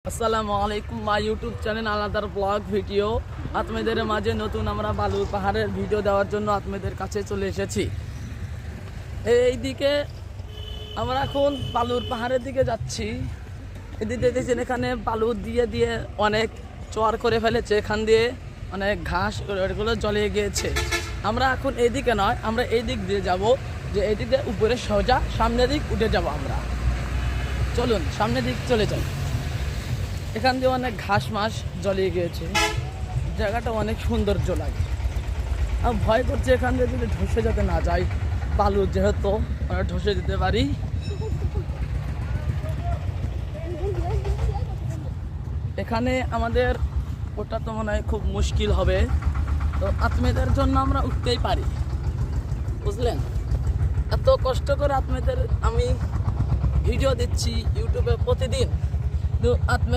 আসসালামু আলাইকুম, my YouTube channel আলাদার ব্লগ ভিডিও। আপনাদের মাঝে নতুন আমরা বালুর পাহাড়ের ভিডিও দেওয়ার জন্য আপনাদের কাছে চলে এসেছি। এইদিকে আমরা এখন বালুর পাহাড়ের দিকে যাচ্ছি। এদিকে দেখেছেন এখানে বালু দিয়ে দিয়ে অনেক চর করে ফেলেছে, এখান দিয়ে অনেক ঘাস ওগুলো জ্বলে গিয়েছে। আমরা এখন এইদিকে নয়, আমরা এই দিক দিয়ে যাব, যে এইদিকে উপরে সোজা সামনের দিক উঠে যাব আমরা। চলুন সামনের দিক চলে যাই। এখান দিয়ে অনেক ঘাস মাস জ্বলিয়ে গিয়েছে, জায়গাটা অনেক সৌন্দর্য লাগে। আর ভয় করছে এখান দিয়ে যদি ধসে যেতে না যায়, বালু যেহেতু আমরা ধসে দিতে পারি। এখানে আমাদের ওটা তো মনে হয় খুব মুশকিল হবে, তো আপনাদের জন্য আমরা উঠতেই পারি, বুঝলেন। এত কষ্ট করে আপনাদের আমি ভিডিও দিচ্ছি ইউটিউবে প্রতিদিন, তো